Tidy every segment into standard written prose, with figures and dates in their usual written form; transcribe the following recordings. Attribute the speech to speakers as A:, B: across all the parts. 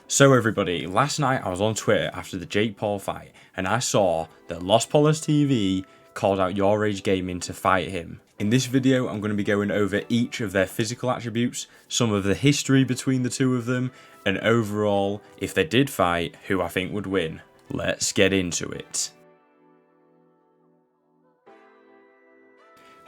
A: So everybody, last night I was on Twitter after the Jake Paul fight and I saw that Lospollostv called out Yourrage Gaming to fight him. In this video I'm going to be going over each of their physical attributes, some of the history between the two of them, and overall, if they did fight, who I think would win. Let's get into it.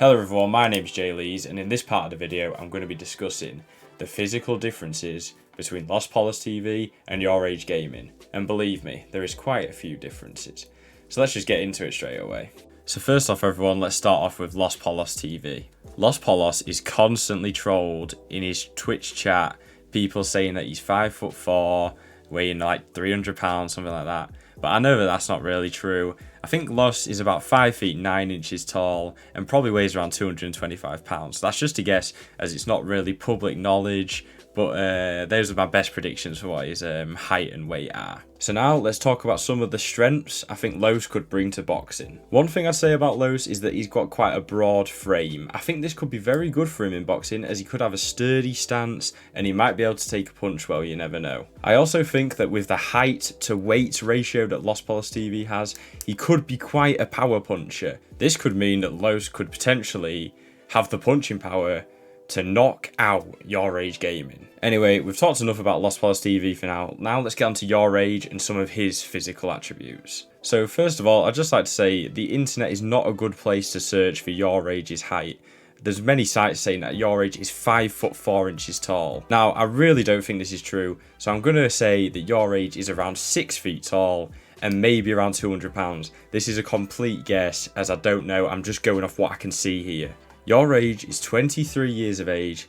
A: Hello everyone, my name is Jay Lees and in this part of the video I'm going to be discussing the physical differences between Lospollostv and Yourrage Gaming, and believe me, there is quite a few differences. So let's just get into it straight away. So first off everyone, let's start off with Lospollostv. Lospolos is constantly trolled in his Twitch chat, people saying that he's 5'4", weighing like 300 pounds, something like that. But I know that that's not really true. I think Los is about 5 feet 9 inches tall and probably weighs around 225 pounds. That's just a guess, as it's not really public knowledge, but those are my best predictions for what his height and weight are. So now let's talk about some of the strengths I think Los could bring to boxing. One thing I'd say about Los is that he's got quite a broad frame. I think this could be very good for him in boxing, as he could have a sturdy stance and he might be able to take a punch well, you never know. I also think that with the height to weight ratio that Lospollostv has, he could be quite a power puncher. This could mean that Los could potentially have the punching power to knock out Yourrage Gaming. Anyway, we've talked enough about Lospollostv for now. Now let's get on to Yourrage and some of his physical attributes. So first of all, I'd just like to say the internet is not a good place to search for Yourrage's height. There's many sites saying that Yourrage is 5'4" tall. Now, I really don't think this is true, so I'm going to say that Yourrage is around 6 feet tall and maybe around 200 pounds. This is a complete guess, as I don't know, I'm just going off what I can see here. Yourrage is 23 years of age,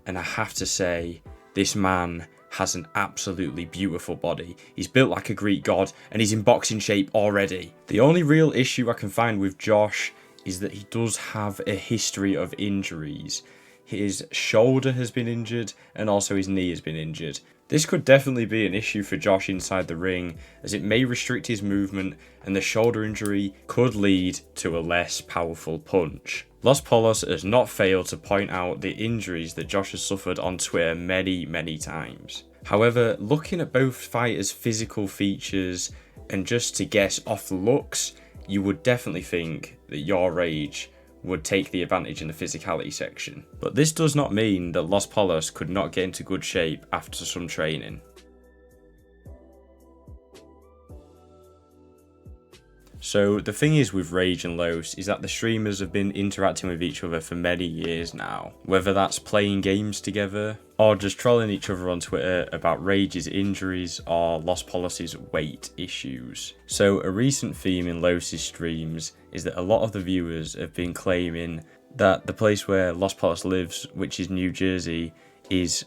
A: and I have to say, this man has an absolutely beautiful body. He's built like a Greek god, and he's in boxing shape already. The only real issue I can find with Josh is that he does have a history of injuries. His shoulder has been injured, and also his knee has been injured. This could definitely be an issue for Josh inside the ring, as it may restrict his movement, and the shoulder injury could lead to a less powerful punch. Lospolos has not failed to point out the injuries that Josh has suffered on Twitter many times. However, looking at both fighters' physical features, and just to guess off the looks, you would definitely think that Yourrage would take the advantage in the physicality section. But this does not mean that Lospolos could not get into good shape after some training. So the thing is with Rage and Los is that the streamers have been interacting with each other for many years now. Whether that's playing games together, or just trolling each other on Twitter about Rage's injuries or Lospolos's weight issues. So a recent theme in Los's streams is that a lot of the viewers have been claiming that the place where Lospolos lives, which is New Jersey, is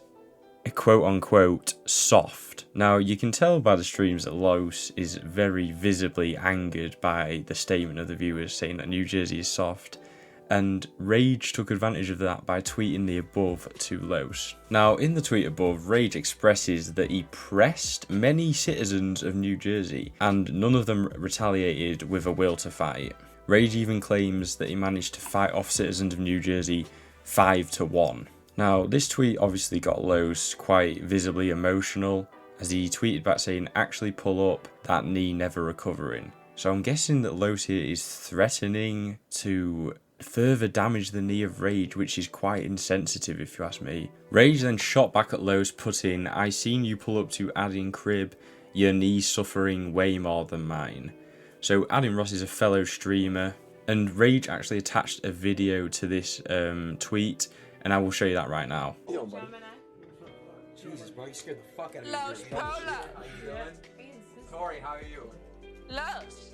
A: quote unquote soft. Now you can tell by the streams that Los is very visibly angered by the statement of the viewers saying that New Jersey is soft, and Rage took advantage of that by tweeting the above to Los. Now in the tweet above, Rage expresses that he pressed many citizens of New Jersey and none of them retaliated with a will to fight. Rage even claims that he managed to fight off citizens of New Jersey 5-1. Now, this tweet obviously got Los quite visibly emotional, as he tweeted back saying, "Actually pull up, that knee never recovering." So I'm guessing that Los here is threatening to further damage the knee of Rage, which is quite insensitive if you ask me. Rage then shot back at Los, putting, "I seen you pull up to Adin crib, your knee's suffering way more than mine." So Adin Ross is a fellow streamer, and Rage actually attached a video to this tweet, and I will show you that right now.
B: Yo, buddy. Jesus, bro, you scared the fuck out of me. Lospollostv. How you doing? Corey, how are you?
C: Los.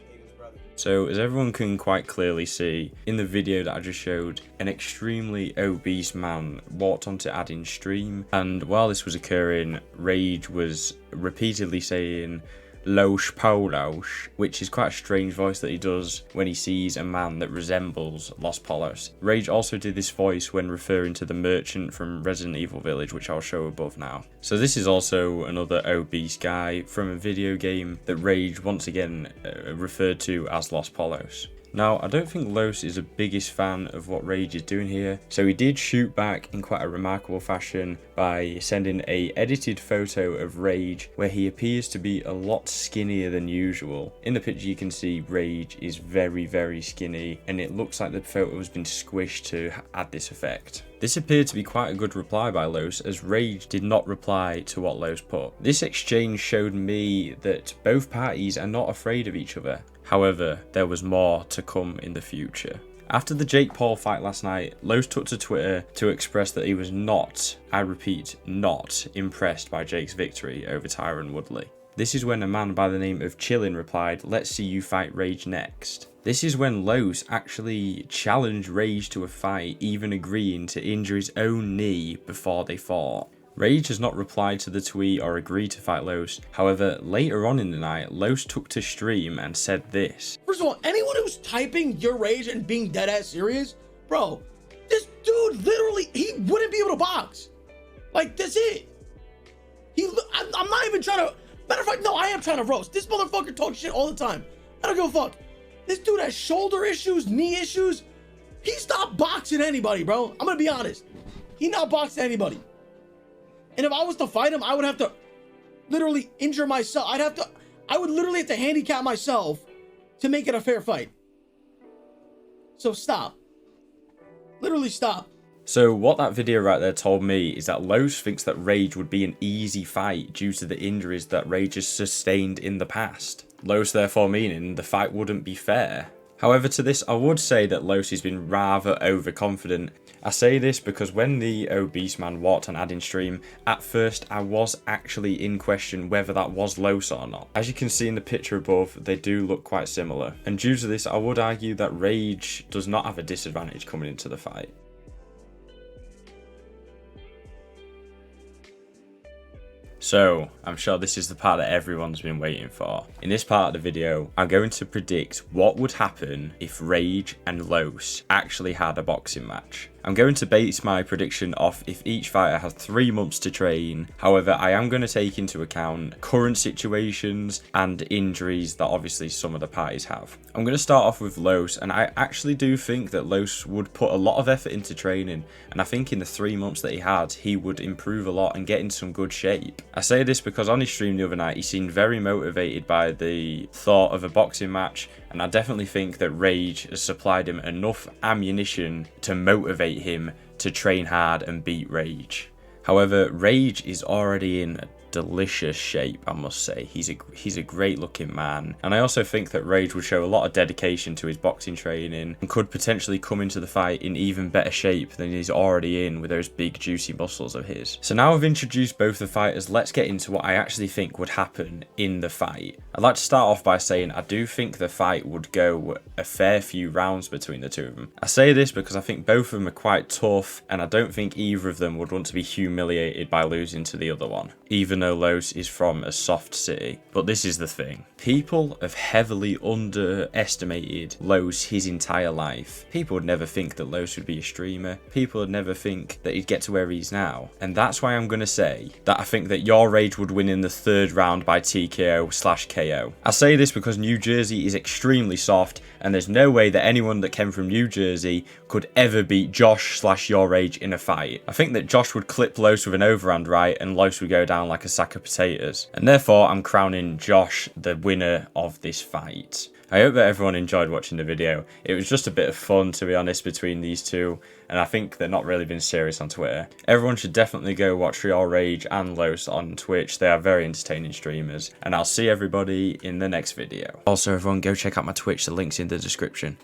A: So as everyone can quite clearly see, in the video that I just showed, an extremely obese man walked onto Adin's stream, and while this was occurring, Rage was repeatedly saying Lospollostv, which is quite a strange voice that he does when he sees a man that resembles Lospolos. Rage also did this voice when referring to the merchant from Resident Evil Village, which I'll show above now. So this is also another obese guy from a video game that Rage once again referred to as Lospolos. Now, I don't think Los is the biggest fan of what Rage is doing here, so he did shoot back in quite a remarkable fashion by sending a edited photo of Rage where he appears to be a lot skinnier than usual. In the picture you can see Rage is very, very skinny, and it looks like the photo has been squished to add this effect. This appeared to be quite a good reply by Los, as Rage did not reply to what Los put. This exchange showed me that both parties are not afraid of each other. However, there was more to come in the future. After the Jake Paul fight last night, Los took to Twitter to express that he was not, I repeat, not impressed by Jake's victory over Tyron Woodley. This is when a man by the name of Chillin replied, "Let's see you fight Rage next." This is when Los actually challenged Rage to a fight, even agreeing to injure his own knee before they fought. Rage has not replied to the tweet or agreed to fight Los. However, later on in the night, Los took to stream and said this.
C: First of all, anyone who's typing Yourrage and being dead ass serious, bro, this dude literally, he wouldn't be able to box. Like, that's it. I'm not even trying to, matter of fact, no, I am trying to roast. This motherfucker talks shit all the time. I don't give a fuck. This dude has shoulder issues, knee issues. He's not boxing anybody, bro. I'm gonna be honest. He not boxing anybody. And if I was to fight him, I would have to literally injure myself. I would literally have to handicap myself to make it a fair fight. So stop. Literally stop.
A: So what that video right there told me is that Los thinks that Rage would be an easy fight due to the injuries that Rage has sustained in the past. Los therefore meaning the fight wouldn't be fair. However, to this, I would say that Los has been rather overconfident. I say this because when the obese man walked on Adin stream, at first I was actually in question whether that was Los or not. As you can see in the picture above, they do look quite similar. And due to this, I would argue that Rage does not have a disadvantage coming into the fight. So, I'm sure this is the part that everyone's been waiting for. In this part of the video, I'm going to predict what would happen if Rage and Los actually had a boxing match. I'm going to base my prediction off if each fighter has 3 months to train. However, I am going to take into account current situations and injuries that obviously some of the parties have. I'm going to start off with Los, and I actually do think that Los would put a lot of effort into training, and I think in the 3 months that he had, he would improve a lot and get in some good shape. I say this because on his stream the other night, he seemed very motivated by the thought of a boxing match, and I definitely think that Rage has supplied him enough ammunition to motivate him to train hard and beat Rage. However, Rage is already in a delicious shape, I must say. He's a great looking man, and I also think that Rage would show a lot of dedication to his boxing training and could potentially come into the fight in even better shape than he's already in with those big juicy muscles of his. So now I've introduced both the fighters, let's get into what I actually think would happen in the fight. I'd like to start off by saying I do think the fight would go a fair few rounds between the two of them. I say this because I think both of them are quite tough, and I don't think either of them would want to be humiliated by losing to the other one, even though Los is from a soft city. But this is the thing. People have heavily underestimated Los his entire life. People would never think that Los would be a streamer. People would never think that he'd get to where he's now. And that's why I'm going to say that I think that Yourrage would win in the 3rd round by TKO/KO. I say this because New Jersey is extremely soft, and there's no way that anyone that came from New Jersey could ever beat Josh/Yourrage in a fight. I think that Josh would clip Los with an overhand right, and Los would go down like a sack of potatoes. And therefore, I'm crowning Josh the winner of this fight. I hope that everyone enjoyed watching the video. It was just a bit of fun, to be honest, between these two, and I think they're not really been serious on Twitter. Everyone should definitely go watch Yourrage and Los on Twitch. They are very entertaining streamers, and I'll see everybody in the next video. Also, everyone go check out my Twitch, the link's in the description.